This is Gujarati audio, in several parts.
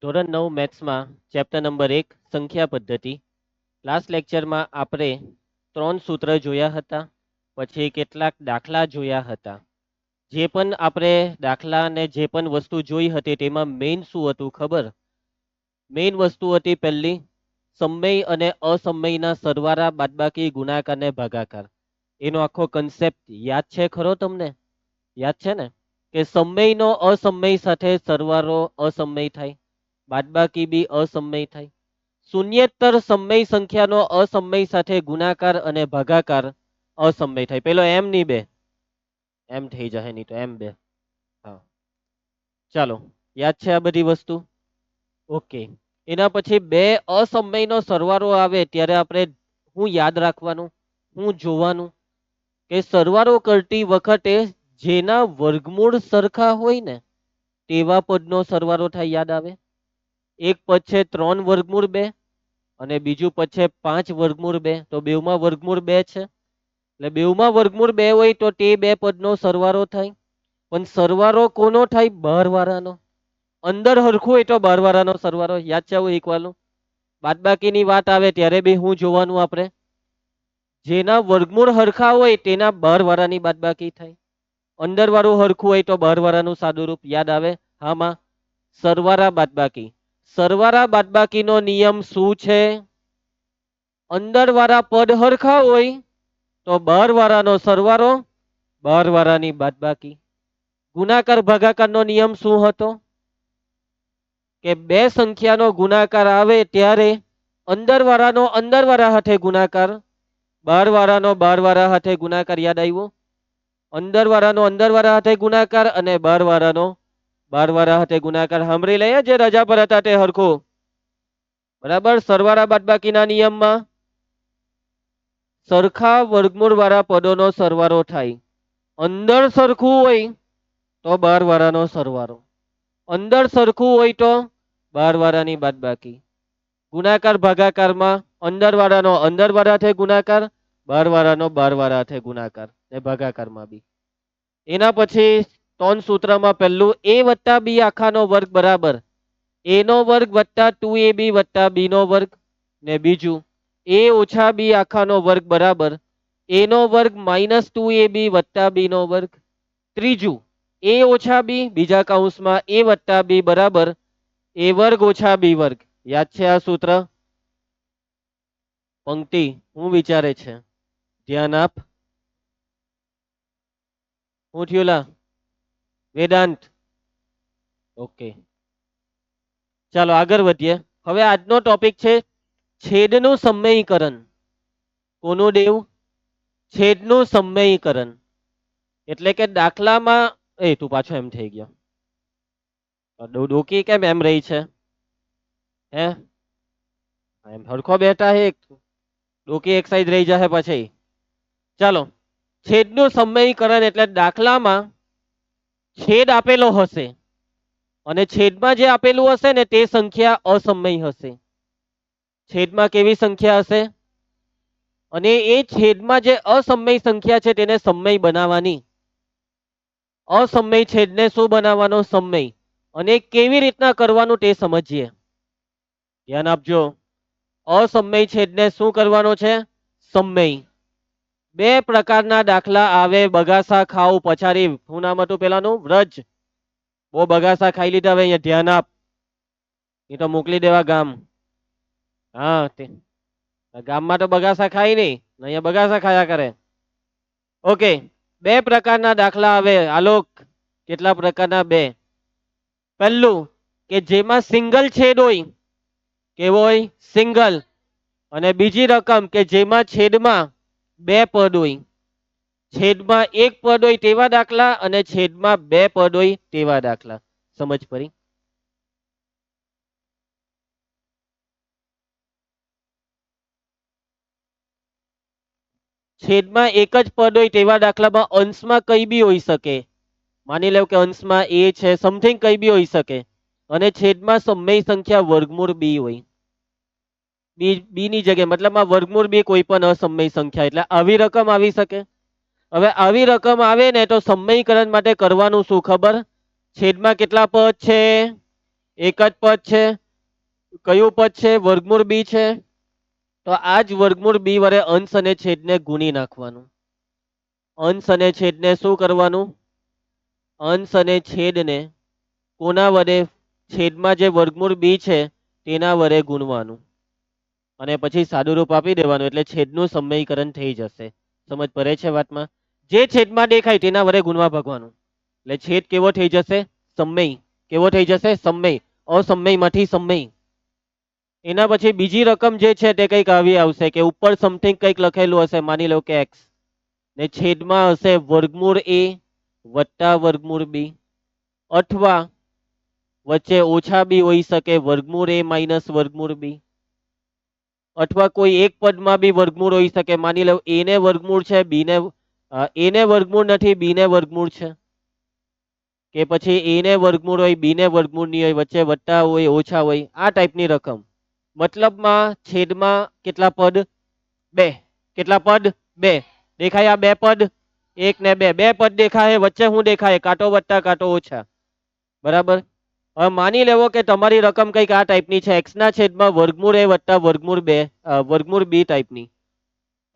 ધોરણ 9 મેથ્સમાં ચેપ્ટર નંબર 1 સંખ્યા પદ્ધતિ. લાસ્ટ લેક્ચરમાં આપણે 3 સૂત્ર જોયા હતા, પછી કેટલાક દાખલા જોયા હતા. જે પણ આપણે દાખલા અને જે પણ વસ્તુ જોઈ હતી તેમાં મેઇન શું હતું ખબર? મેઇન વસ્તુ હતી પહેલી સમય અને અસમયના સરવાળા, બાદબાકી, ગુણાકાર અને ભાગાકાર. એનો આખો કન્સેપ્ટ યાદ છે ખરો તમને? યાદ છે ને કે સમયનો અસમય સાથે સરવાળો અસમય થાય, બાદબાકી બી અસમય થાય. શૂન્યેતર સમય સંખ્યાનો અસમય સાથે ગુણાકાર અને ભાગાકાર અસમય થાય. પેલો એમ ની બે એમ થઈ જાય, નહીં તો એમ બે. હા, ચાલો, યાદ છે આ બધી વસ્તુ? ઓકે. એના પછી બે અસમયનો સરવાળો આવે ત્યારે આપણે શું યાદ રાખવાનું, શું જોવાનું કે સરવાળો કરતી વખતે જેના વર્ગમૂળ સરખા હોય ને તેવા પદનો સરવાળો થાય. યાદ આવે? એક પદ છે 3 વર્ગમૂળ 2 અને બીજું પદ છે 5 વર્ગમૂળ 2. તો બેવમાં વર્ગમૂળ 2 છે, એટલે બેવમાં વર્ગમૂળ 2 હોય તો તે બે પદનો સરવાળો થાય. પણ સરવાળો કોનો થાય? બહારવાળાનો. અંદર હરખું હોય તો બહારવાળાનો સરવાળો. યાદ છે આવું એકવાળું? બાદબાકીની વાત આવે ત્યારે બી હું જોવાનું આપણે? જેના વર્ગમૂળ હરખા હોય તેના બહારવાળાની બાદબાકી થાય. અંદર વાળું હરખું હોય તો બહારવાળાનું સાદું રૂપ. યાદ આવે? હામાં સરવાળા બાદબાકી. સરવાળા બાદબાકીનો નિયમ શું છે? અંદર વાળા પદ હરખા હોય તો બહારવાળાનો સરવાળો, બહારવાળાની બાદબાકી. ગુણાકાર ભાગાકારનો નિયમ શું હતો? કે બે સંખ્યાનો ગુણાકાર આવે ત્યારે અંદરવાળાનો અંદરવાળા સાથે ગુણાકાર, બહારવાળાનો બહારવાળા સાથે ગુણાકાર. યાદ આવ્યું? અંદરવાળાનો અંદરવાળા સાથે ગુણાકાર અને બહારવાળાનો બહારવાળા સાથે ગુણાકાર. સાંભળી લઈએ જે રજા પર હતા તે હરખું. બરાબર? સરવાળા બાદબાકીના નિયમમાં સરખા વર્ગમૂળ વાળા પદોનો સરવાળો થાય. અંદર સરખું હોય તો બહારવાળાનો સરવાળો, અંદર સરખું હોય તો બહારવાળાની બાદબાકી. ગુણાકાર ભાગાકારમાં અંદરવાળાનો અંદરવાળાથી ગુણાકાર, બહારવાળાનો બહારવાળાથી ગુણાકાર ને ભાગાકારમાં બી. એના પછી 3 સૂત્રમાં પહેલું a વત્તા b આખાનો વર્ગ બરાબર a નો વર્ગ વત્તા 2ab વત્તા b નો વર્ગ, ને બીજું a ઓછા b આખાનો વર્ગ બરાબર a નો વર્ગ માઇનસ 2ab વત્તા b નો વર્ગ. ત્રીજું a ઓછા b બીજા કૌંસમાં a વત્તા b બરાબર a વર્ગ ઓછા b વર્ગ. યાદ છે આ સૂત્ર? પંક્તિ હું વિચારે છે? ધ્યાન આપ. હું થયું લા વેદાંત? ઓકે, ચાલો આગળ વધીએ. હવે આજનો ટોપિક છે છેદનું સમયીકરણ. કોનું દેવ? છેદનું સમયીકરણ. એટલે કે દાખલામાં તું પાછો એમ થઈ ગયો. ડોકી કેમ એમ રહી છે? હે એમ હરખો બેઠા હે, ડોકી એક સાઈડ રહી જશે પછી. ચાલો, છેદનું સમયીકરણ એટલે દાખલામાં છેદ આપેલો હશે અને છેદમાં જે આપેલું હશે ને તે સંખ્યા અસમય હશે. છેદમાં કેવી સંખ્યા હશે? અને એ છેદમાં જે અસમય સંખ્યા છે તેને સમય બનાવવાની. અસમય છેદને શું બનાવવાનો? સમય. અને કેવી રીતના કરવાનું તે સમજીએ. ધ્યાન આપજો. અસમય છેદને શું કરવાનો છે? સમય. બે પ્રકારના દાખલા આવે. બગાસા ખાવ પછાડી. શું નામ હતું પેલાનું? વ્રજ. બહુ બગાસા ખાઈ લીધા હવે અહીંયા. ધ્યાન આપ, એ તો મોકલી દેવા ગામ. હા, ગામમાં તો બગાસા ખાય નહીં, અહીંયા બગાસા ખાયા કરે. ઓકે, બે પ્રકારના દાખલા આવે. આલોક કેટલા પ્રકારના? બે. પહેલું કે જેમાં સિંગલ છેદ હોય. કેવો હોય? સિંગલ. અને બીજી રકમ કે જેમાં છેદમાં બે પદ હોય. છેદમાં એક પદ હોય તેવા દાખલા અને છેદમાં બે પદ હોય તેવા દાખલા. સમજ પડી? છેદમાં એક જ પદ હોય તેવા દાખલામાં અંશમાં કઈ બી હોઈ શકે. માની લો કે અંશમાં a છે, સમથિંગ કઈ બી હોઈ શકે. અને છેદમાં સમય સંખ્યા વર્ગમૂળ b હોય. બી ની જગ્યાએ મતલબમાં વર્ગમૂળ બી કોઈ પણ અસમય સંખ્યા, એટલે આવી રકમ આવી શકે. હવે આવી રકમ આવે ને તો સમયીકરણ માટે કરવાનું શું ખબર? છેદમાં કેટલા પદ છે? એક જ પદ છે. કયું પદ છે? વર્ગમૂળ બી છે. તો આ જ વર્ગમૂળ બી વડે અંશ અને છેદને ગુણી નાખવાનું. અંશ અને છેદને શું કરવાનું? અંશ અને છેદને કોના વડે? છેદમાં જે વર્ગમૂળ બી છે તેના વડે ગુણવાનું અને પછી સાદું રૂપ આપી દેવાનું એટલે છેદનું સમયકરણ થઈ જશે. સમજ પડે છે વાતમાં? જે છેદમાં દેખાય તેના વડે ગુણવા ભાગવાનું એટલે છેદ કેવો થઈ જશે? સમય. કેવો થઈ જશે? સમય. અસમયમાંથી સમય. એના પછી બીજી રકમ જે છે તે કંઈક આવી આવશે કે ઉપર સમથિંગ કંઈક લખેલું હશે, માની લો કે એક્સ, ને છેદમાં હશે વર્ગમૂળ એ વત્તા વર્ગમૂળ બી, અથવા વચ્ચે ઓછા બી હોઈ શકે, વર્ગમૂળ એ માઇનસ વર્ગમૂળ બી, અથવા કોઈ એક પદમાં બી વર્ગમૂળ હોઈ શકે. માની લો એ ને વર્ગમૂળ છે, બી ને એ ને વર્ગમૂળ નથી, બી ને વર્ગમૂળ છે, કે પછી એ ને વર્ગમૂળ હોય, બી ને વર્ગમૂળ નહીં હોય, વચ્ચે વત્તા હોય, ઓછા હોય, આ ટાઈપની રકમ. મતલબમાં છેદમાં કેટલા પદ? બે. કેટલા પદ? બે. દેખાય આ બે પદ? એક ને બે. બે પદ દેખાય. વચ્ચે શું દેખાય? કાંટો વત્તા કાંટો ઓછા. બરાબર. હવે માની લેવો કે તમારી રકમ કંઈક આ ટાઈપની છે, એક્સ ના છેદમાં વર્ગમૂળ એ વત્તા વર્ગમૂળ બે, વર્ગમૂળ બી ટાઈપની.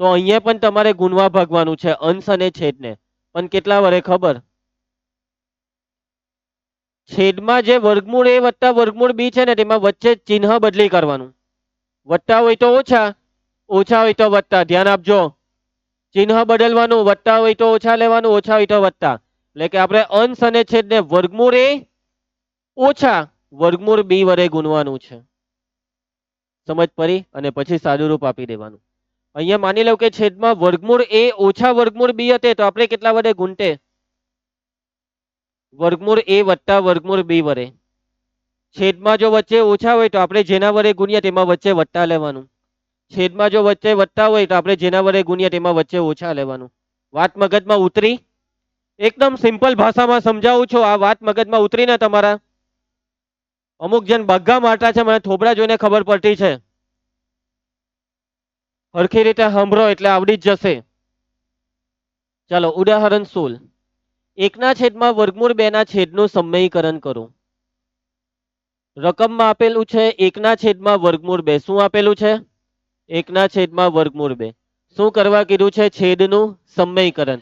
તો અહીંયા પણ તમારે ગુણવા ભાગવાનું છે અંશ અને છેદને. પણ કેટલા વડે ખબર? છેદમાં જે વર્ગમૂળ એ વત્તા વર્ગમૂળ બી છે ને તેમાં વચ્ચે ચિહ્ન બદલી કરવાનું. વત્તા હોય તો ઓછા, ઓછા હોય તો વત્તા. ધ્યાન આપજો, ચિહ્ન બદલવાનું. વત્તા હોય તો ઓછા લેવાનું, ઓછા હોય તો વત્તા. એટલે કે આપણે અંશ અને છેદને વર્ગમૂળ એ ઓછા વર્ગમૂળ બી વડે ગુણવાનું છે. સમજ પડી? અને પછી સાદું રૂપ આપી દેવાનું. અહીંયા માની લો કે છેદમાં વર્ગમૂળ એ ઓછા વર્ગમૂળ બી હતે તો આપણે કેટલા વડે ગુણતે? વર્ગમૂળ એ વત્તા વર્ગમૂળ બી વડે. છેદમાં જો વચ્ચે ઓછા હોય તો આપણે જેના વડે ગુણીએ તેમાં વચ્ચે વત્તા લેવાનું. છેદમાં જો વચ્ચે વત્તા હોય તો આપણે જેના વડે ગુણીએ તેમાં વચ્ચે ઓછા લેવાનું. વાત મગજમાં ઉતરી? એકદમ સિમ્પલ ભાષામાં સમજાવું છું. આ વાત મગજમાં ઉતરી ને તમારા? અમુક જણ બગ્ગા મારતા છે, મને થોબડા જોઈને ખબર પડતી છે. હરખી રીતે સાંભળો એટલે આવડી જ જશે. ચાલો ઉદાહરણ 16. એકના છેદમાં વર્ગમૂળ બે ના છેદનું સમયકરણ કરો. રકમમાં આપેલું છે એકના છેદમાં વર્ગમૂળ બે. શું આપેલું છે? એકના છેદમાં વર્ગમૂળ બે. શું કરવા કીધું છે? છેદનું સમયકરણ.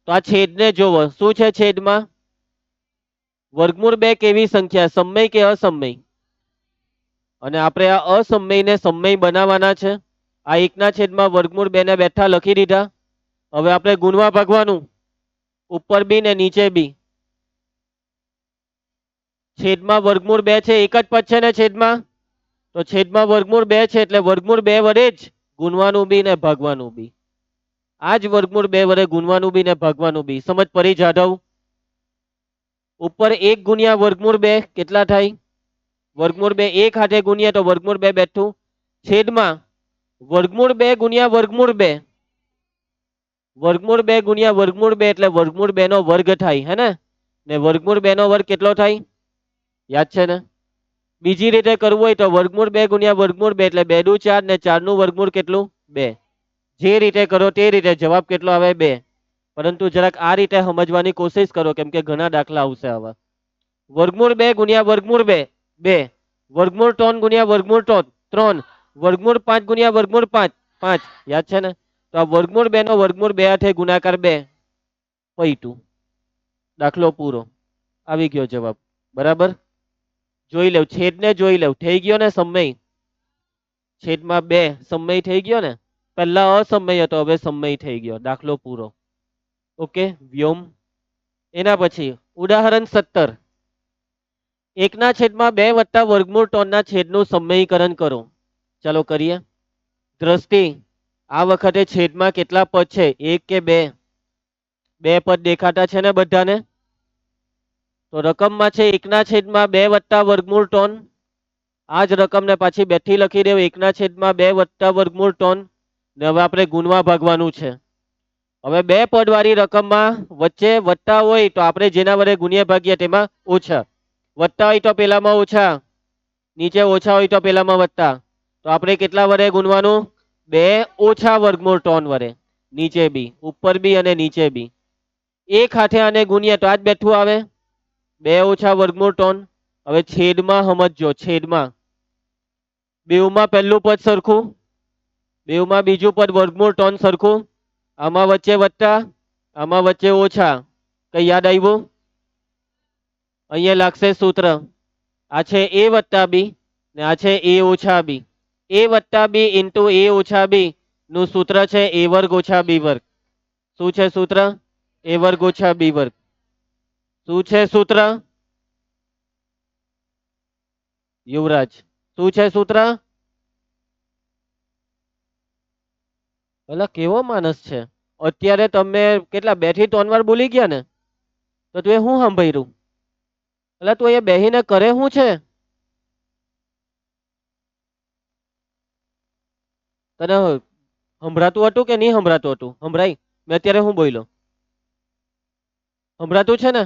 તો આ છેદને જોવો, શું છે છેદમાં? વર્ગમૂળ બે કેવી સંખ્યા? સમય કે અસમય? અને આપણે આ અસમયને સમય બનાવવાના છે. આ એકના છેદમાં વર્ગમૂળ બે ને બેઠા લખી દીધા. હવે આપણે ગુણવા ભાગવાનું, ઉપર બી ને નીચે બી. છેદમાં વર્ગમૂળ બે છે, એક જ પદ છે ને છેદમાં, તો છેદમાં વર્ગમૂળ બે છે એટલે વર્ગમૂળ બે વડે જ ગુણવાનું બી ને ભાગવાનું બી. આ જ વર્ગમૂળ બે વડે ગુણવાનું બી ને ભાગવાનું બી. સમજ પડી જાધવ? ઉપર એક ગુણ્યા વર્ગમૂળ બે કેટલા થાય? વર્ગમૂળ બે. એક હાથે ગુણ્યા તો વર્ગમૂળ બે બેઠું. છેદમાં વર્ગમૂળ બે ગુણ્યા વર્ગમૂળ બે. વર્ગમૂળ બે ગુણ્યા વર્ગમૂળ બે એટલે વર્ગમૂળ બે નો વર્ગ થાય, હે ને વર્ગમૂળ બે નો વર્ગ કેટલો થાય? યાદ છે ને? બીજી રીતે કરવું હોય તો વર્ગમૂળ બે ગુણ્યા વર્ગમૂળ બે એટલે 2 દુ 4 ને 4 નું વર્ગમૂળ કેટલું? 2. જે રીતે કરો તે રીતે જવાબ કેટલો આવે? 2. પરંતુ જરાક આ રીતે સમજવાની કોશિશ કરો કેમ કે ઘણા દાખલા આવશે આવા. વર્ગમૂળ બે ગુણ્યા વર્ગમૂળ બે 2. વર્ગમૂળ 3 ગુણ્યા વર્ગમૂળ 3. વર્ગમૂળ 5 ગુણ્યા વર્ગમૂળ 5 5. યાદ છે ને? તો આ વર્ગમૂળ બે નો વર્ગમૂળ બે હાથે ગુણાકાર 2 પૈટું. દાખલો પૂરો. આવી ગયો જવાબ. બરાબર. જોઈ લેવ, છેદને જોઈ લેવ. થઈ ગયો ને સમય? છેદમાં 2 સમય થઈ ગયો ને? પહેલા અસમય હતો, હવે સમય થઈ ગયો. દાખલો પૂરો. ઓકે. વ્યોમ. એના પછી ઉદાહરણ 17. એકના છેદમાં 2 વત્તા વર્ગમૂળ 3 ના છેદનું સમયકરણ કરો. ચાલો કરીએ. દ્રષ્ટિ, આ વખતે છેદમાં કેટલા પદ છે? એક કે બે? બે પદ દેખાતા છે ને બધાને? તો રકમમાં છે એકના છેદમાં 2 વત્તા વર્ગમૂળ 3. આ જ રકમને પાછી બેઠી લખી દેવ, એકના છેદમાં 2 વત્તા વર્ગમૂળ 3. ને હવે આપણે ગુણવા ભાગવાનું છે. હવે બે પદ વાળી રકમમાં વચ્ચે વત્તા હોય તો આપણે જેના વડે ગુણ્યા ભાગીએ તેમાં ઓછા. વત્તા હોય તો પેલામાં ઓછા, નીચે ઓછા હોય તો પેલામાં વત્તા. તો આપણે કેટલા વડે ગુણવાનું? 2 ઓછા વર્ગમૂળ 3 વડે. નીચે બી, ઉપર બી અને નીચે બી. એક હાથે આને ગુણ્યા તો આ જ બેઠું આવે 2 ઓછા વર્ગમૂળ 3. હવે છેદમાં સમજો, છેદમાં બેવમાં પહેલું પદ સરખું, બેવમાં બીજું પદ વર્ગમૂળ 3 સરખું, આમાં વચ્ચે વત્તા, આમાં વચ્ચે ઓછા. કઈ યાદ આવ્યું? અહીંયા લાગશે સૂત્ર. આ છે a વત્તા b ને આ છે a ઓછા b. a વત્તા b ઇન્ટુ a ઓછા b નું સૂત્ર છે a વર્ગ ઓછા b વર્ગ. શું છે સૂત્ર? a વર્ગ ઓછા b વર્ગ. શું છે સૂત્ર? યુવરાજ શું છે સૂત્ર? ભલા કેવો માણસ છે, અત્યારે તમે કેટલા 2 થી 3 વાર બોલી ગયા ને, તો તું એ શું સાંભળ્યું? એટલે તું અહીંયા બેહીને કરે શું છે? તને સંભળાતું હતું કે નહીં સંભળાતું હતું? સંભળાય? મેં અત્યારે શું બોલ્યો? સંભળાતું છે ને?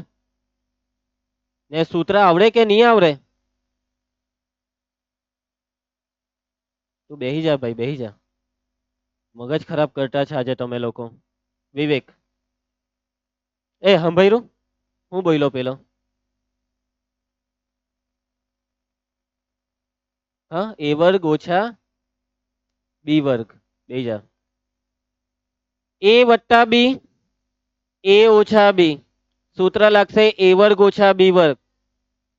ને સૂત્ર આવડે કે નહીં આવડે? તું બેહી જા ભાઈ, બેહી જા. મગજ ખરાબ કરતા છે આજે તમે લોકો. વિવેક એ સંભળ્યું? હું બોલ્યો પેલો? હા, a વર્ગ ઓછા b વર્ગ. બેહી જા. a વત્તા b, a ઓછા b, સૂત્ર લાગશે a વર્ગ ઓછા b વર્ગ.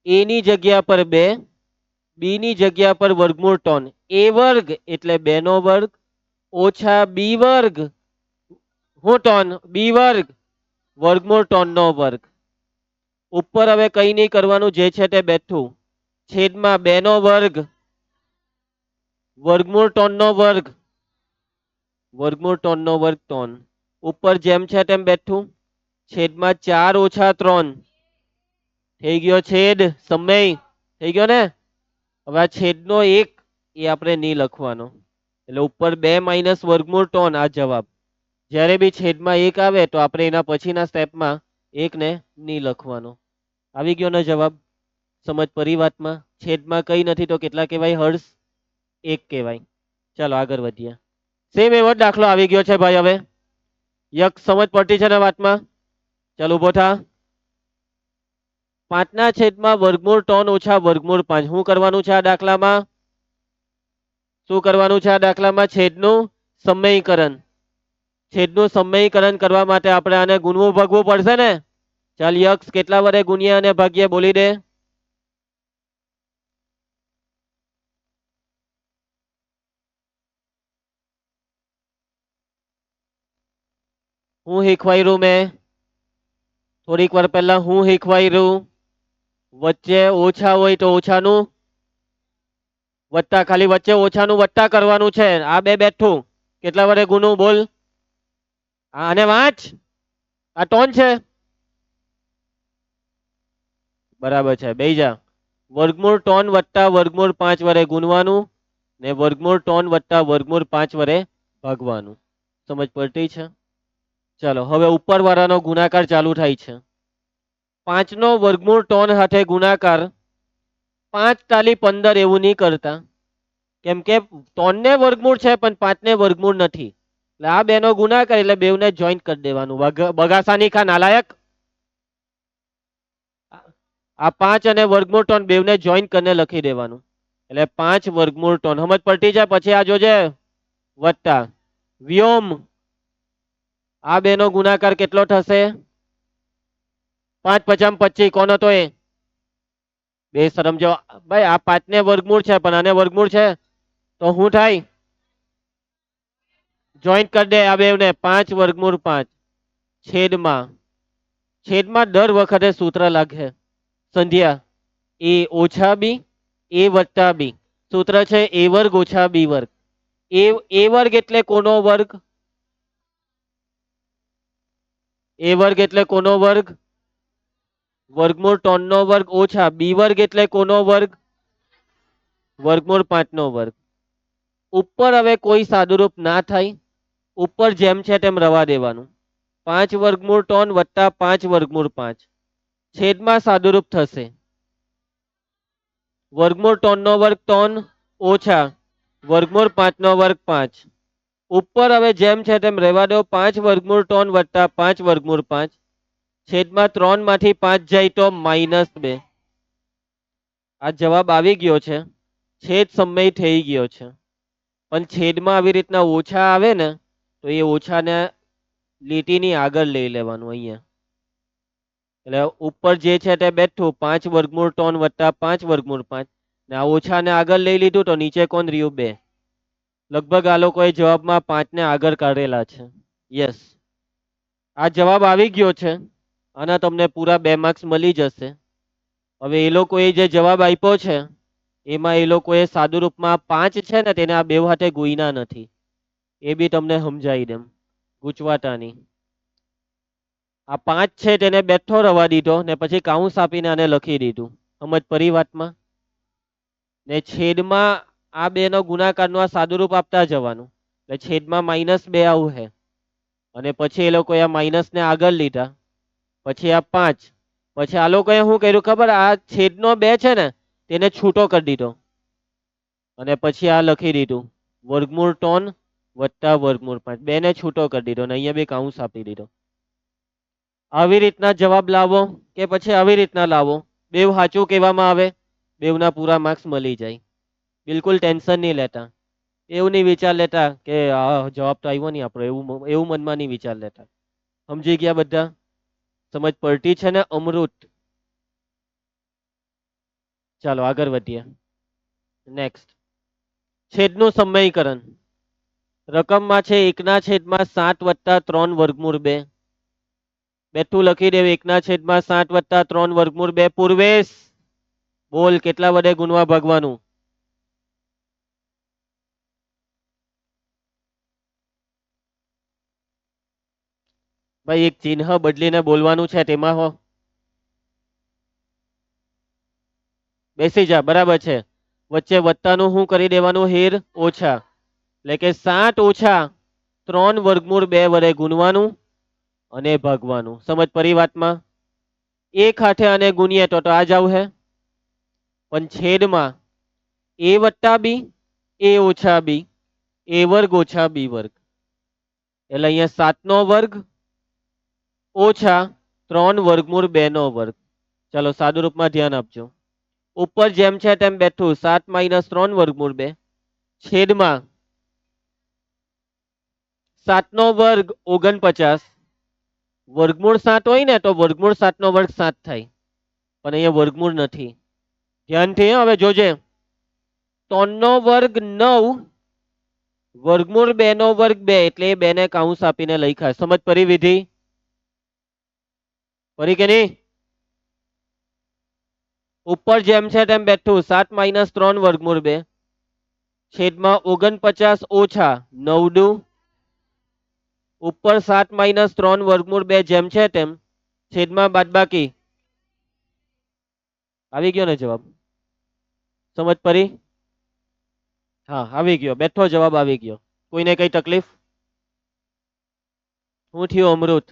a ની જગ્યા પર 2, b ની જગ્યા પર વર્ગમૂળ 3. a વર્ગ એટલે 2 નો વર્ગ ઓછા b વર્ગ, હું 3 b વર્ગ વર્ગમૂળ 3 નો વર્ગ. ઉપર હવે કઈ નહીં કરવાનું, જે છે તે બેઠું. છેદમાં 2 નો વર્ગ વર્ગમૂળ 3 નો વર્ગ, વર્ગમૂળ 3 નો વર્ગ 3. ઉપર જેમ છે તેમ બેઠું. છેદમાં 4 ઓછા 3 થઈ ગયો છેદ, સમય થઈ ગયો ને. હવે આ છેદનો 1 એ આપણે નહીં લખવાનો, એટલે ઉપર 2 માઇનસ વર્ગમૂળ 3 આ જવાબ. જ્યારે બી છેદમાં 1 આવે તો આપણે એના પછીના સ્ટેપમાં 1 ને નહીં લખવાનો. આવી ગયો ને જવાબ? સમજ પડી વાતમાં? છેદમાં કઈ નથી તો કેટલા કહેવાય હર્ષ? 1 કહેવાય. ચાલો આગળ વધીએ. સેમ એવો જ દાખલો આવી ગયો છે ભાઈ. હવે યક સમજ પડતી છે ને વાતમાં? ચાલો ઉભો થા. 5 ના છેદમાં વર્ગમૂળ 3 ઓછા વર્ગમૂળ 5. શું કરવાનું છે આ દાખલામાં? શું કરવાનું છે આ દાખલામાં? છેદનું સમયકરણ. છેદનું સમયકરણ કરવા માટે આપણે આને ગુણવું ભાગવું પડશે ને. ચાલ યક્ષ કેટલા વડે ગુણ્યા અને ભાગ્ય બોલી દે. હું શીખવાયું મેં થોડીક વાર પહેલા? હું શીખવાયું? વચ્ચે ઓછા હોય તો ઓછાનું વત્તા, ખાલી વચ્ચે ઓછાનું વત્તા કરવાનું છે. આ બે બેઠું કેટલા વડે ગુનું બોલ. આને વાંચ, આ 3 છે. બરાબર છે, બેહી જા. વર્ગમૂળ 3 વત્તા વર્ગમૂળ 5 વડે ગુણવાનું ને વર્ગમૂળ 3 વત્તા વર્ગમૂળ 5 વડે ભાગવાનું. સમજ પડતી છે? ચાલો હવે ઉપર વાળાનો ગુણાકાર ચાલુ થાય છે. 5 નો વર્ગમૂળ 3 સાથે ગુણાકાર 5 તાલી 15 એવું નહીં કરતા, કેમ કે 3 ને વર્ગમૂળ છે પણ 5 ને વર્ગમૂળ નથી. એટલે આ બેનો ગુણાકાર એટલે બેવને જોઈન્ટ કરી દેવાનું. બગાસાની ખા નાલાયક. આ 5 અને વર્ગમૂળ 3 બેવને જોઈન્ટ કરીને લખી દેવાનું. એટલે 5 વર્ગમૂળ 3 સમજ પડતી જાય. પછી આ જોજે વત્તા વ્યોમ. આ બેનો ગુણાકાર કેટલો થશે? 5 × 25 કોનો તો એ બે સમજો ભાઈ. આ 5 ને વર્ગમૂળ છે પણ આને વર્ગમૂળ છે તો શું થાય? જોઈન્ટ કરી દે આ બેવને. 5 વર્ગમૂળ 5 છેદમાં, છેદમાં દર વખતે સૂત્ર લાગે સંધ્યા a ઓછા b, a વત્તા b. સૂત્ર છે a વર્ગ ઓછા b વર્ગ. a વર્ગ એટલે કોનો વર્ગ? a વર્ગ એટલે કોનો વર્ગ? વર્ગમૂળ 3 નો વર્ગ ઓછા b વર્ગ એટલે કોનો વર્ગ? વર્ગમૂળ 5 નો વર્ગ. ઉપર હવે કોઈ સાદુરૂપ ના થાય. ઉપર જેમ છે તેમ રવા દેવાનું. 5 વર્ગમૂળ 3 વત્તા 5 વર્ગમૂળ 5 છેદમાં સાદુરૂપ થશે. વર્ગમૂળ 3 નો વર્ગ 3 ઓછા વર્ગમૂળ 5 નો વર્ગ 5. ઉપર હવે જેમ છે તેમ રહેવા દો. 5 વર્ગમૂળ 3 વત્તા 5 વર્ગમૂળ 5 છેદમાં 3 માંથી 5 જાય તો -2. આ જવાબ આવી ગયો છે, છેદ સમય થઈ ગયો છે, પણ છેદમાં આવી રીતના ઓછા આવે ને તો એ ઓછાને લીટીની આગળ લઈ લેવાનું અહીંયા. એટલે ઉપર જે છે તે બેઠું 5 વર્ગમૂળ 3 વત્તા 5 વર્ગમૂળ 5 ને આ ઓછાને આગળ લઈ લીધું તો નીચે કોણ રહ્યું 2. લગભગ આ લોકોએ જવાબમાં 5 ને આગળ કાઢેલા છે. યસ, આ જવાબ આવી ગયો છે. આના તમને પૂરા 2 માર્ક્સ મળી જશે. હવે એ લોકોએ જે જવાબ આપ્યો છે એમાં એ લોકોએ સાદુરૂપમાં 5 છે ને તેને આ બે હાથે ગુણ્યા નથી. એ બી તમને સમજાવી દેમ, ગૂંચવાટાની. આ 5 છે તેને બેઠો રવા દીધો ને પછી કાઉન્સ આપીને આને લખી દીધું. સમજ પડી વાતમાં? ને છેદમાં આ બે નો ગુણાકારનું આ સાદુરૂપ આપતા જવાનું. એટલે છેદમાં -2 આવું હે અને પછી એ લોકોએ આ માઇનસ ને આગળ લીધા, પછી આ 5, પછી આ લોકોએ શું કર્યું ખબર, આ છેદનો 2 છે ને તેને છૂટો કરી દીધો અને પછી આ લખી દીધું વર્ગમૂળ 3 વત્તા વર્ગમૂળ 5, 2 ને છૂટો કરી દીધો ને અહીંયા બી કાઉન્સ આપી દીધો. આવી રીતના જવાબ લાવો કે પછી આવી રીતના લાવો, બેવ સાચું કહેવામાં આવે, બેવના પૂરા માર્ક્સ મળી જાય. બિલકુલ ટેન્શન નહીં લેતા. એવું નહીં વિચાર લેતા કે આ જવાબ તો આવ્યો નહીં આપણો, એવું મનમાં નહીં વિચાર લેતા. સમજી ગયા બધા? સમજ પડતી છે ને અમૃત? ચાલો આગળ વધીએ. નેક્સ્ટ, છેદનું સમયકરણ. રકમમાં છે 1/7 વત્તા 3 વર્ગમૂળ 2. બેઠું લખી દેવું 1/7 વત્તા 3 વર્ગમૂળ 2. પૂર્વેશ બોલ, કેટલા વડે ગુણવા ભાગવાનું? ભાઈ એક ચિહ્ન બદલીને બોલવાનું છે તેમાં હો. બેસી જા, બરાબર છે. વચ્ચે વત્તાનું શું કરી દેવાનું હીર? ઓછા. એટલે કે 7 ઓછા 3 વર્ગમૂળ 2 વડે ગુણવાનું અને ભાગવાનું. સમજ પડી વાતમાં? એક હાથે અને ગુણીએ તો આ જ આવું હે, પણ છેદમાં a વત્તા બી, a ઓછા બી, a વર્ગ ઓછા બી વર્ગ. એટલે અહીંયા 7 નો વર્ગ ઓછા 3 વર્ગમૂળ 2 નો વર્ગ. ચાલો સાદું રૂપમાં ધ્યાન આપજો. ઉપર જેમ છે તેમ બેઠું 7 - 3 વર્ગમૂળ 2 છેદમાં 7 નો વર્ગ 49. વર્ગમૂળ 7 હોય ને તો વર્ગમૂળ 7 નો વર્ગ 7 થાય, પણ અહીંયા વર્ગમૂળ નથી. ધ્યાનથી હવે જોજે. 3 નો વર્ગ 9, વર્ગમૂળ 2 નો વર્ગ 2, એટલે એ 2 ને કાઉન્સ આપીને લખ્યા. સમજ પડી વિધિ? પડી કે નહીં? ઉપર જેમ છે તેમ બેઠું 7 - 3 વર્ગમૂળ 2 છેદમાં 49 ઓછા 9 દુ. ઉપર 7 - 3 વર્ગમૂળ 2 જેમ છે તેમ છેદમાં બાદબાકી. આવી ગયો ને જવાબ? સમજ પડી? હા આવી ગયો, બેઠો જવાબ આવી ગયો. કોઈને કઈ તકલીફ? શું થયું અમૃત,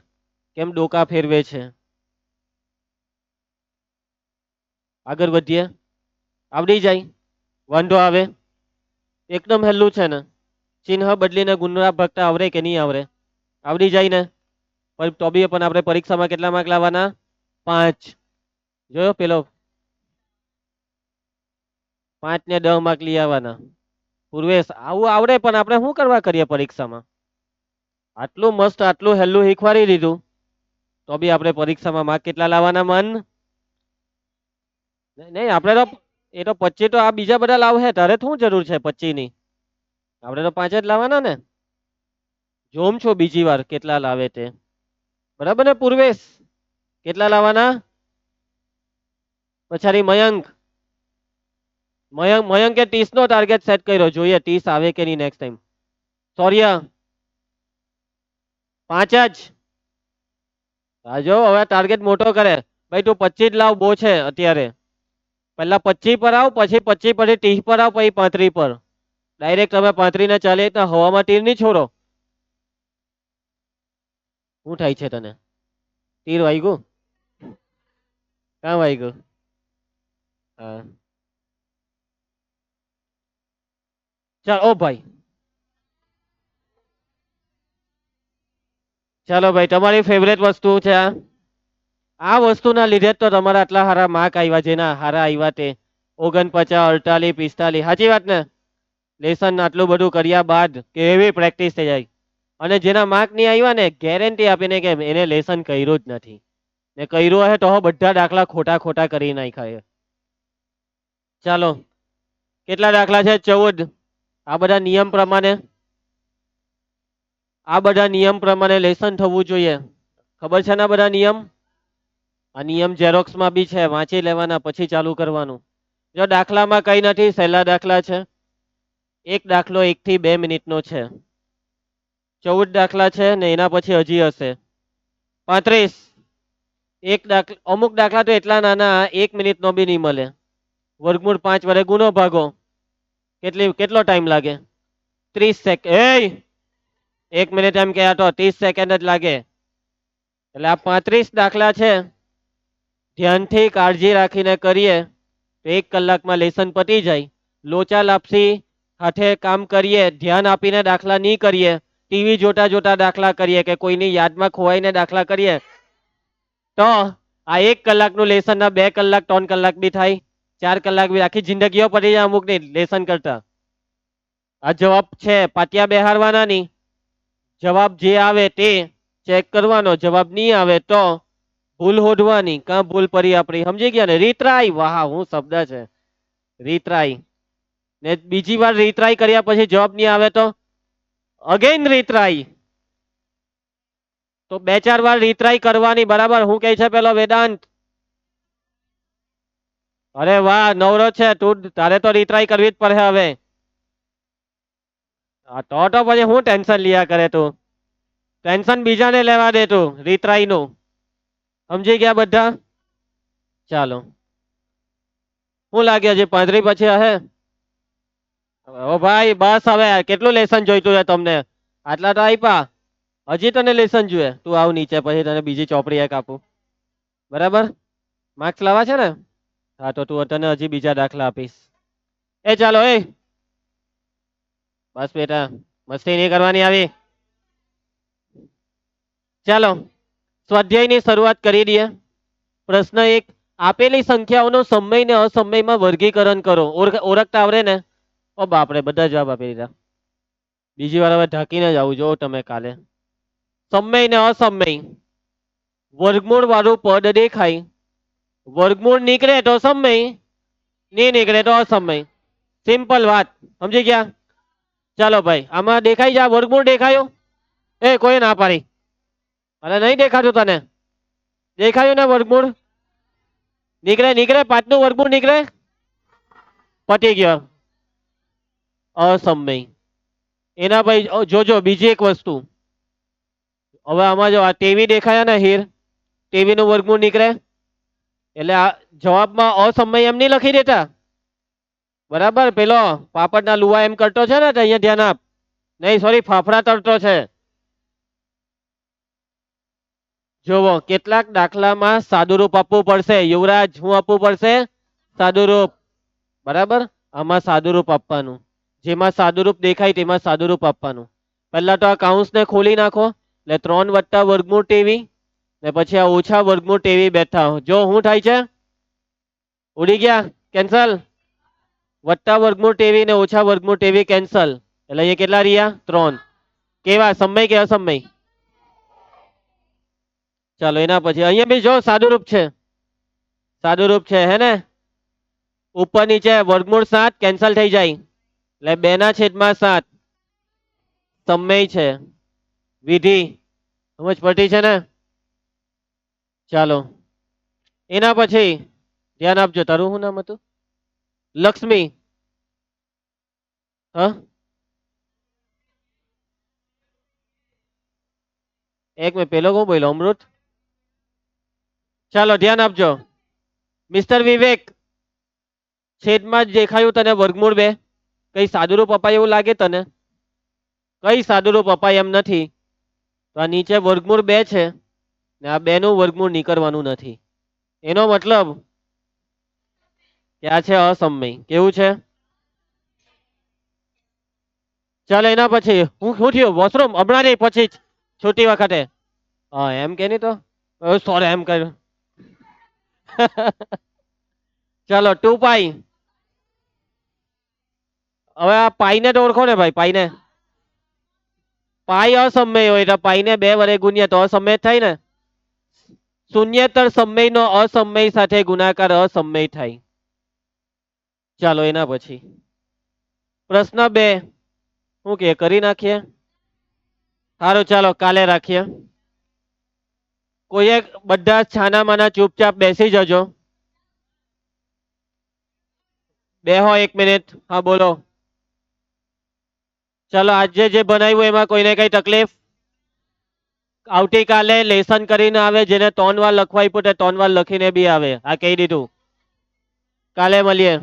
કેમ ડોકા ફેરવે છે? આગળ વધીએ. આવડી જાય? વાંધો આવે? એકદમ હેલું છે ને? ચિહ્ન બદલીને ગુણવા ભાગતા આવડે કે નહીં આવડે? આવડી જાય ને? પણ તો બી પણ આપણે પરીક્ષામાં કેટલા માર્ક લાવવાના? 5. જોયો પેલો 5 ને 10 માર્ક લઈ આવવાના. પૂર્વેશ આવું આવડે પણ આપણે શું કરવા કરીએ પરીક્ષામાં? આટલું મસ્ત આટલું હેલું શીખવાડી દીધું તો બી આપણે પરીક્ષામાં માર્ક કેટલા લાવવાના મન? નહીં આપણે તો એ તો 25 તો આ બીજા બધા લાવશે, તારે શું જરૂર છે 25 ની? આપણે તો 5 જ લાવવાના ને. જોમ છો બીજી વાર કેટલા લાવે તે. બરાબર ને પૂર્વેશ? કેટલા લાવવાના? પછાડી મયંક. મયંકે 30 નો ટાર્ગેટ સેટ કર્યો, જોઈએ 30 આવે કે નહીં નેક્સ્ટ ટાઈમ. સૌર્ય 5 જ. જો હવે ટાર્ગેટ મોટો કરે. ભાઈ તું 25 લાવ, બહુ છે અત્યારે. પહેલા 25 પર આવ, પછી 25 પછી 30 પર આવ, પછી 35 પર. ડાયરેક્ટ તમે 35 ને 40 હવામાં તીર નહીં છોડો. શું થાય છે તને? તીર વાગ્યું? ક્યાં વાગ્યું? હા ચાલ ઓ ભાઈ, ચાલો ભાઈ તમારી ફેવરેટ વસ્તુ છે આ વસ્તુના લીધે જ તો તમારા આટલા સારા માર્ક આવ્યા, જેના સારા આવ્યા તે. 49, 48, 45, સાચી વાત ને? લેસન આટલું બધું કર્યા બાદ કેવી પ્રેક્ટિસ થઈ જાય. અને જેના માર્ક નહીં આવ્યા ને ગેરંટી આપીને કે એને લેસન કર્યું જ નથી ને કર્યું હશે તો બધા દાખલા ખોટા ખોટા કરી નાખ્યા. ચાલો કેટલા દાખલા છે? 14. આ બધા નિયમ પ્રમાણે લેસન થવું જોઈએ. ખબર છે ને બધા નિયમ? આ નિયમ ઝેરોક્સમાં બી છે, વાંચી લેવાના પછી ચાલુ કરવાનું. જો દાખલામાં કઈ નથી, સહેલા દાખલા છે. એક દાખલો 1 થી 2 મિનિટનો છે. 14 દાખલા છે ને એના પછી હજી હશે 35. અમુક દાખલા તો એટલા નાના 1 મિનિટનો બી નહીં મળે. વર્ગમૂળ 5 વડે ગુનો ભાગો, કેટલો ટાઈમ લાગે? 30 સેકન્ડ. 1 મિનિટ એમ કે તો 30 સેકન્ડ જ લાગે. એટલે આ 35 દાખલા છે. ધ્યાનથી કાળજી રાખીને કરીએ તો 1 કલાકમાં લેસન પતી જાય. લોચા લાપસી હાથે કામ કરીએ, ધ્યાન આપીને દાખલા નહીં કરીએ, ટીવી જોતા જોતા દાખલા કરીએ કે કોઈની યાદમાં ખોવાઈને દાખલા કરીએ તો આ 1 કલાકનું લેસન ના 2 કલાક 3 કલાક બી થાય, 4 કલાક બી, આખી જિંદગીઓ પડી જાય અમુક ની લેસન કરતા. આ જવાબ છે, પાટિયા બેહારવાના નહીં. જવાબ જે આવે તે ચેક કરવાનો, જવાબ નહીં આવે તો ભૂલ હોધવાની. કાં ભૂલ પડી આપણી, સમજી ગયા ને? રીતરાઈ, વાહ હું શબ્દ છે રીતરાઈ. ને બીજી વાર રીતરાઈ કર્યા પછી જવાબ નહીં આવે તો અગેન રીતરાઈ. તો 2-4 વાર રીતરાઈ કરવાની, બરાબર? હું કહે છે પેલો વેદાંત? અરે વાહ, નવરો છે તું, તારે તો રીતરાઈ કરવી જ પડે હવે. તો પછી હું ટેન્શન લિયા કરે તું? ટેન્શન બીજાને લેવા દે તું રીતરાઈ નું. સમજી ગયા બધા? ચાલો, શું લાગે હજી 35 પછી હે? ઓ ભાઈ બસ હવે, કેટલું લેસન જોઈતું છે તમને? આટલા તો આપ્યા, હજી તને લેસન જોઈએ? તું આવ નીચે, પછી તને બીજી ચોપડી એક આપું, બરાબર? માર્ક્સ લાવવા છે ને? હા તો તું તને હજી બીજા દાખલા આપીશ. એ ચાલો એ બસ બેટા, મસ્તી નહીં કરવાની આવી. ચાલો સ્વાધ્યાયની શરૂઆત કરી દઈએ. પ્રશ્ન 1, આપેલી સંખ્યાઓનો સમય ને અસમયમાં વર્ગીકરણ કરો. ઓળખતા આવડે ને? ઓ બાપરે, બધા જવાબ આપી દીધા. બીજી વાર હવે ઢાંકીને જ આવું, જો તમે કાલે. સમય ને અસમય, વર્ગમૂળ વાળું પદ દેખાય, વર્ગમૂળ નીકળે તો સમય, નહીં નીકળે તો અસમય. સિમ્પલ વાત, સમજી ગયા? ચાલો ભાઈ, આમાં દેખાય છે વર્ગમૂળ? દેખાયું? એ કોઈ ના પાડી? અરે નહીં દેખાતું તને? દેખાયું ને વર્ગમૂળ? નીકળે નીકળે, 5 નું વર્ગમૂળ નીકળે. પતી ગયો. અસમય. એના ભાઈ જોજો બીજી એક વસ્તુ. હવે આમાં જો આ ટેવી દેખાયા ને હીર, ટેવી નું વર્ગમૂળ નીકળે. એટલે આ જવાબમાં અસમય એમ નહીં લખી દેતા, બરાબર? પેલો પાપડના લુવા એમ કરતો છે ને, અહીંયા ધ્યાન આપ. નહીં સોરી, ફાફડા તરતો છે. જોવો કેટલાક દાખલામાં સાદુરૂપ આપવું પડશે. યુવરાજ, શું આપવું પડશે? સાદુરૂપ, બરાબર? આમાં સાદુરૂપ આપવાનું, જેમાં સાદુરૂપ દેખાય તેમાં સાદુરૂપ આપવાનું. પહેલા તો આ કાઉન્સને ખોલી નાખો, એટલે 3 વત્તા વર્ગમૂળ ટેવી ને પછી આ ઓછા વર્ગમૂળ ટેવી બેઠા. જો શું થાય છે? ઉડી ગયા, કેન્સલ. વત્તા વર્ગમૂળ ટેવી ને ઓછા વર્ગમૂળ ટેવી કેન્સલ. એટલે અહીંયા કેટલા રહ્યા? 3. કેવા? સમય કે અસમય? ચાલો એના પછી અહીંયા બી જો સાદુરૂપ છે, સાદુરૂપ છે હે ને? ઉપર નીચે વર્ગમૂળ 7 કેન્સલ થઈ જાય, એટલે 2/7 સમય છે. વિધિ સમજ પડતી છે ને? ચાલો એના પછી ધ્યાન આપજો. તારું શું નામ હતું? લક્ષ્મી. હા, એક મેં પેલો કોણ બોલ્યો? અમૃત. ચાલો ધ્યાન આપજો. મિસ્ટર વિવેક, છેદમાં જ દેખાયું તને વર્ગમૂળ 2? કઈ સાદુરૂપ અપાય એવું લાગે તને? કઈ સાદુરૂપ અપાય એમ નથી. તો આ નીચે વર્ગમૂળ 2 છે ને આ 2 નું વર્ગમૂળ નીકળવાનું નથી. એનો મતલબ કે આ છે અસમય. કેવું છે? ચાલો એના પછી હું શું થયું? વોશરૂમ હમણાં નહીં, પછી છૂટી વખતે. હા એમ કે નહીં તો સોરી એમ કર્યું. ચાલો 2 પાઈ હવે આ પાઈને તો ઓળખો ને ભાઈ, પાઈને. પાઈ અસમય હોય એટલે પાઈને 2 વડે ગુણ્યા તો અસમય જ થાય ને. શૂન્યતર સમયનો અસમય સાથે ગુણાકાર અસમય થાય. ચાલો એના પછી પ્રશ્ન 2 શું કે કરી નાખીએ. સારું ચાલો કાલે રાખીએ. કોઈએ બધા છાના માના ચૂપચાપ બેસી જજો. બેહો 1 મિનિટ. હા બોલો. ચાલો આજે જે બનાવ્યું એમાં કોઈને કઈ તકલીફ? આવતીકાલે લેસન કરીને આવે, જેને 3 વાર લખવા આપ્યું તે 3 વાર લખીને બી આવે. આ કહી દીધું. કાલે મળીએ.